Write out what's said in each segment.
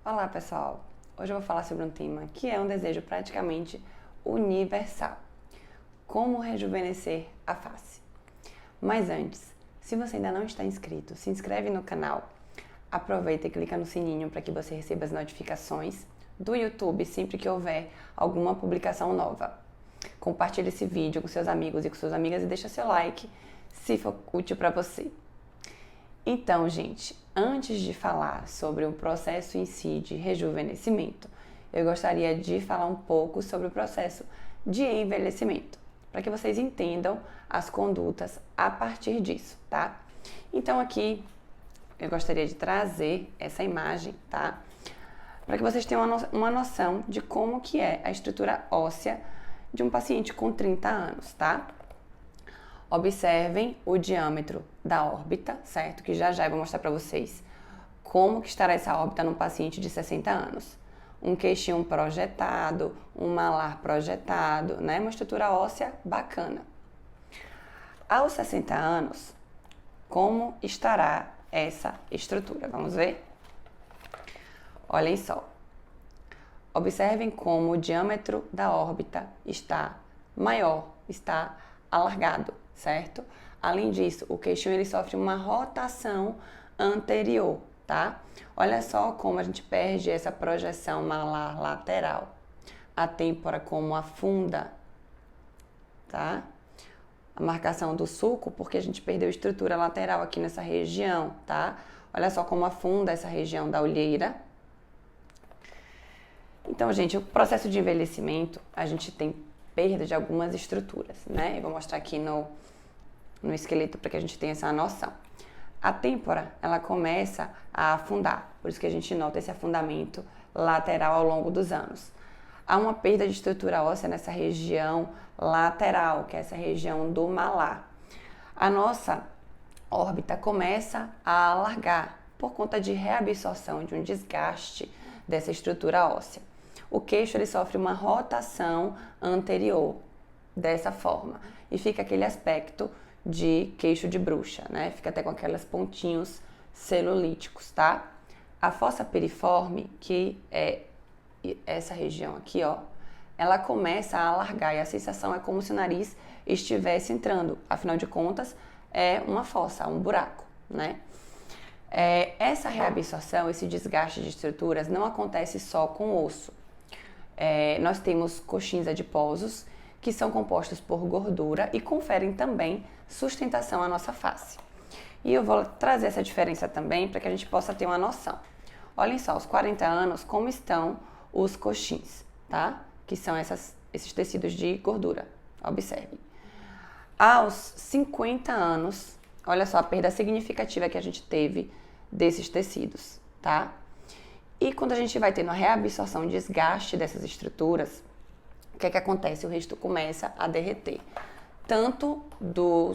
Olá pessoal, hoje eu vou falar sobre um tema que é um desejo praticamente universal: como rejuvenescer a face. Mas antes, se você ainda não está inscrito, se inscreve no canal, aproveita e clica no sininho para que você receba as notificações do YouTube sempre que houver alguma publicação nova. Compartilhe esse vídeo com seus amigos e com suas amigas e deixa seu like se for útil para você. Então, gente, antes de falar sobre o processo em si de rejuvenescimento, eu gostaria de falar um pouco sobre o processo de envelhecimento, para que vocês entendam as condutas a partir disso, tá? Então, aqui eu gostaria de trazer essa imagem, tá? Para que vocês tenham uma noção de como que é a estrutura óssea de um paciente com 30 anos, tá? Observem o diâmetro da órbita, certo? Que já eu vou mostrar para vocês como que estará essa órbita num paciente de 60 anos. Um queixinho projetado, um malar projetado, né? Uma estrutura óssea bacana. Aos 60 anos, como estará essa estrutura? Vamos ver? Olhem só. Observem como o diâmetro da órbita está maior, está alargado, certo? Além disso, o queixinho ele sofre uma rotação anterior, tá? Olha só como a gente perde essa projeção malar lateral. A têmpora como afunda, tá? A marcação do sulco, porque a gente perdeu estrutura lateral aqui nessa região, tá? Olha só como afunda essa região da olheira. Então, gente, o processo de envelhecimento, a gente tem perda de algumas estruturas, né? Eu vou mostrar aqui no esqueleto para que a gente tenha essa noção. A têmpora, ela começa a afundar, por isso que a gente nota esse afundamento lateral ao longo dos anos. Há uma perda de estrutura óssea nessa região lateral, que é essa região do malar. A nossa órbita começa a alargar por conta de reabsorção, de um desgaste dessa estrutura óssea. O queixo ele sofre uma rotação anterior, dessa forma, e fica aquele aspecto de queixo de bruxa, né? Fica até com aqueles pontinhos celulíticos, tá? A fossa piriforme, que é essa região aqui, ó, ela começa a alargar e a sensação é como se o nariz estivesse entrando. Afinal de contas, é uma fossa, um buraco, né? Essa reabsorção, esse desgaste de estruturas não acontece só com o osso. Nós temos coxins adiposos que são compostos por gordura e conferem também sustentação à nossa face. E eu vou trazer essa diferença também para que a gente possa ter uma noção. Olhem só, aos 40 anos, como estão os coxins, tá? Que são esses tecidos de gordura. Observem. Aos 50 anos, olha só a perda significativa que a gente teve desses tecidos, tá? E quando a gente vai tendo a reabsorção, desgaste dessas estruturas, o que é que acontece? O resto começa a derreter, tanto do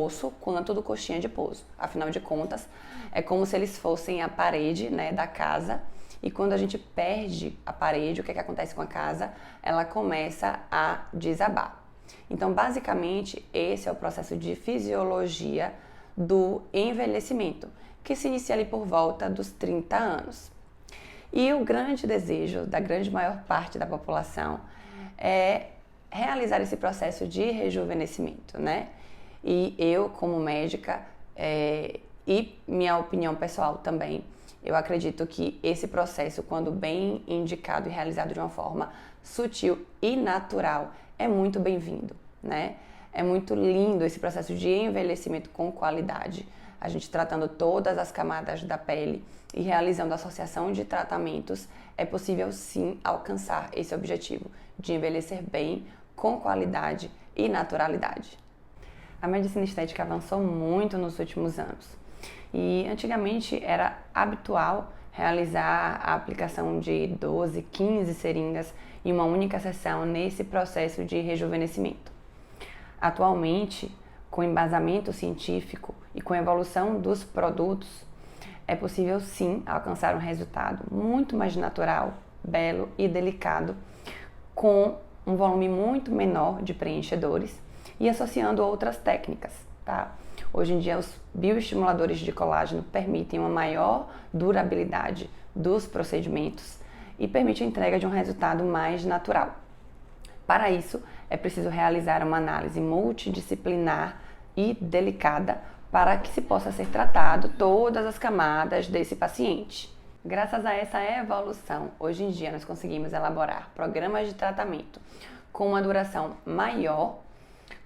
osso quanto do coxim adiposo. Afinal de contas, é como se eles fossem a parede, né, da casa, e quando a gente perde a parede, o que é que acontece com a casa? Ela começa a desabar. Então, basicamente, esse é o processo de fisiologia do envelhecimento, que se inicia ali por volta dos 30 anos. E o grande desejo da grande maior parte da população é realizar esse processo de rejuvenescimento, né? E eu, como médica, e minha opinião pessoal também, eu acredito que esse processo, quando bem indicado e realizado de uma forma sutil e natural, é muito bem-vindo, né? É muito lindo esse processo de envelhecimento com qualidade. A gente tratando todas as camadas da pele e realizando a associação de tratamentos, é possível sim alcançar esse objetivo de envelhecer bem, com qualidade e naturalidade. A medicina estética avançou muito nos últimos anos e antigamente era habitual realizar a aplicação de 12, 15 seringas em uma única sessão nesse processo de rejuvenescimento. Atualmente, com embasamento científico e com a evolução dos produtos, é possível sim alcançar um resultado muito mais natural, belo e delicado, com um volume muito menor de preenchedores e associando outras técnicas, tá? Hoje em dia, os bioestimuladores de colágeno permitem uma maior durabilidade dos procedimentos e permite a entrega de um resultado mais natural. Para isso, é preciso realizar uma análise multidisciplinar e delicada para que se possa ser tratado todas as camadas desse paciente. Graças a essa evolução, hoje em dia nós conseguimos elaborar programas de tratamento com uma duração maior,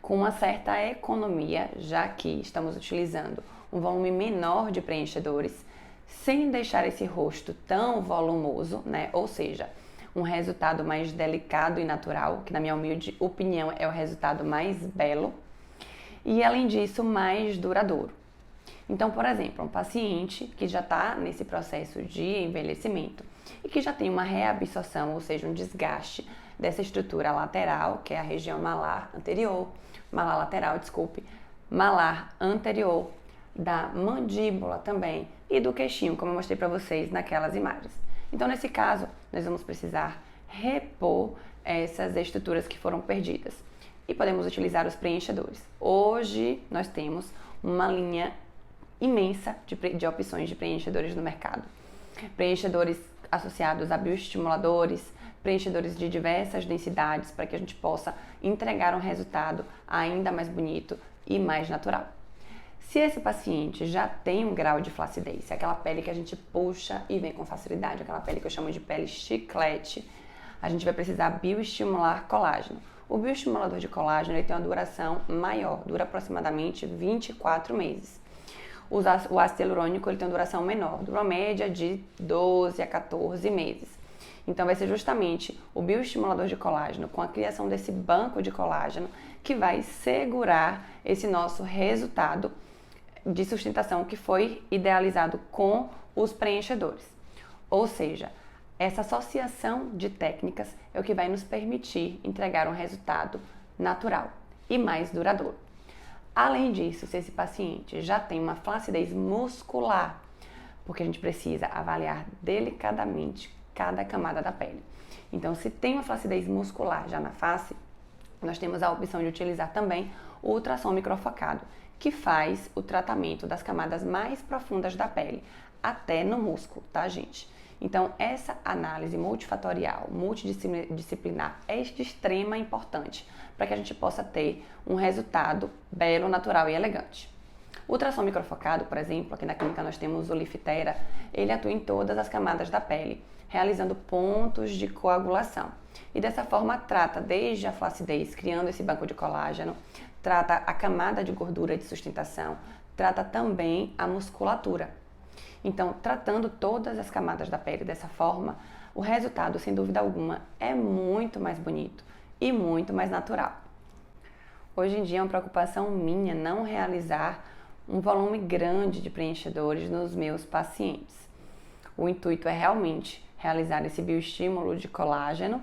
com uma certa economia, já que estamos utilizando um volume menor de preenchedores, sem deixar esse rosto tão volumoso, né? Ou seja, um resultado mais delicado e natural, que na minha humilde opinião é o resultado mais belo, e além disso, mais duradouro. Então, por exemplo, um paciente que já está nesse processo de envelhecimento e que já tem uma reabsorção, ou seja, um desgaste dessa estrutura lateral, que é a região malar anterior, da mandíbula também e do queixinho, como eu mostrei para vocês naquelas imagens. Então, nesse caso, nós vamos precisar repor essas estruturas que foram perdidas e podemos utilizar os preenchedores. Hoje, nós temos uma linha imensa de opções de preenchedores no mercado. Preenchedores associados a bioestimuladores, preenchedores de diversas densidades para que a gente possa entregar um resultado ainda mais bonito e mais natural. Se esse paciente já tem um grau de flacidez, aquela pele que a gente puxa e vem com facilidade, aquela pele que eu chamo de pele chiclete, a gente vai precisar bioestimular colágeno. O bioestimulador de colágeno ele tem uma duração maior, dura aproximadamente 24 meses. O ácido hialurônico ele tem uma duração menor, dura uma média de 12 a 14 meses. Então vai ser justamente o bioestimulador de colágeno com a criação desse banco de colágeno que vai segurar esse nosso resultado de sustentação que foi idealizado com os preenchedores. Ou seja, essa associação de técnicas é o que vai nos permitir entregar um resultado natural e mais duradouro. Além disso, se esse paciente já tem uma flacidez muscular, porque a gente precisa avaliar delicadamente cada camada da pele. Então, se tem uma flacidez muscular já na face, nós temos a opção de utilizar também o ultrassom microfocado, que faz o tratamento das camadas mais profundas da pele, até no músculo, tá, gente? Então, essa análise multifatorial, multidisciplinar é de extrema importância para que a gente possa ter um resultado belo, natural e elegante. O ultrassom microfocado, por exemplo, aqui na clínica nós temos o Lifitera, ele atua em todas as camadas da pele, realizando pontos de coagulação. E dessa forma trata desde a flacidez, criando esse banco de colágeno, trata a camada de gordura de sustentação, trata também a musculatura. Então, tratando todas as camadas da pele dessa forma, o resultado, sem dúvida alguma, é muito mais bonito e muito mais natural. Hoje em dia é uma preocupação minha não realizar um volume grande de preenchedores nos meus pacientes. O intuito é realmente realizar esse bioestímulo de colágeno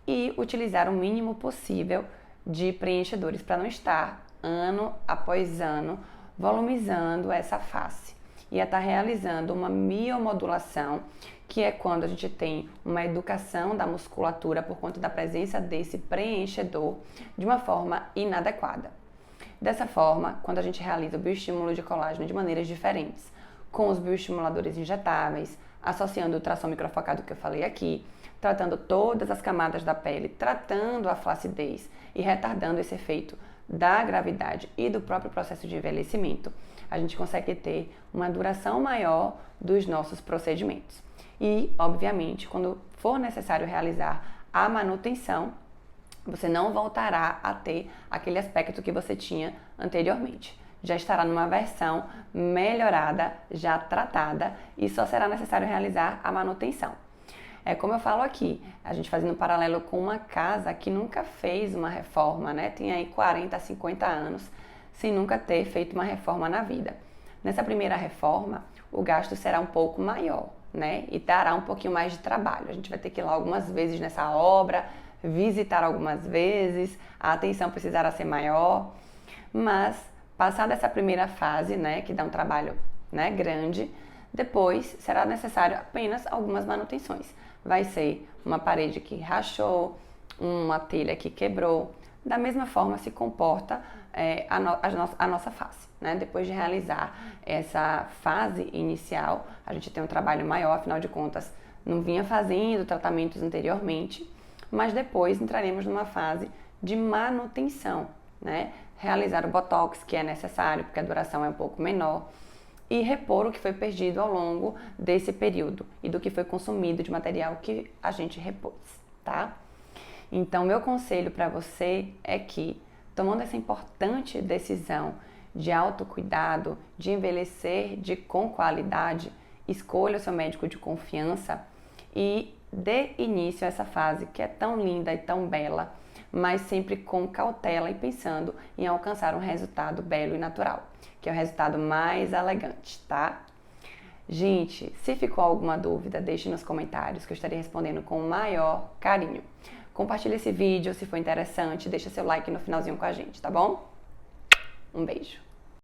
e utilizar o mínimo possível de preenchedores para não estar ano após ano volumizando essa face. E estar realizando uma miomodulação, que é quando a gente tem uma educação da musculatura por conta da presença desse preenchedor de uma forma inadequada. Dessa forma, quando a gente realiza o bioestímulo de colágeno de maneiras diferentes, com os bioestimuladores injetáveis, associando o ultrassom microfocado que eu falei aqui, tratando todas as camadas da pele, tratando a flacidez e retardando esse efeito da gravidade e do próprio processo de envelhecimento, a gente consegue ter uma duração maior dos nossos procedimentos. E, obviamente, quando for necessário realizar a manutenção, você não voltará a ter aquele aspecto que você tinha anteriormente. Já estará numa versão melhorada, já tratada, e só será necessário realizar a manutenção. É como eu falo aqui, a gente fazendo um paralelo com uma casa que nunca fez uma reforma, né? Tem aí 40, 50 anos sem nunca ter feito uma reforma na vida. Nessa primeira reforma, o gasto será um pouco maior, né? E dará um pouquinho mais de trabalho. A gente vai ter que ir lá algumas vezes nessa obra, visitar algumas vezes, a atenção precisará ser maior, mas passada essa primeira fase, né, que dá um trabalho, né, grande, depois será necessário apenas algumas manutenções. Vai ser uma parede que rachou, uma telha que quebrou, Da mesma forma se comporta a nossa face, né? Depois de realizar essa fase inicial, a gente tem um trabalho maior, afinal de contas, não vinha fazendo tratamentos anteriormente, mas depois entraremos numa fase de manutenção, né? Realizar o botox, que é necessário, porque a duração é um pouco menor, e repor o que foi perdido ao longo desse período e do que foi consumido de material que a gente repôs, tá? Então, meu conselho para você é que, tomando essa importante decisão de autocuidado, de envelhecer com qualidade, escolha o seu médico de confiança e dê início a essa fase que é tão linda e tão bela, mas sempre com cautela e pensando em alcançar um resultado belo e natural, que é o resultado mais elegante, tá? Gente, se ficou alguma dúvida, deixe nos comentários que eu estarei respondendo com o maior carinho. Compartilhe esse vídeo se for interessante, deixa seu like no finalzinho com a gente, tá bom? Um beijo!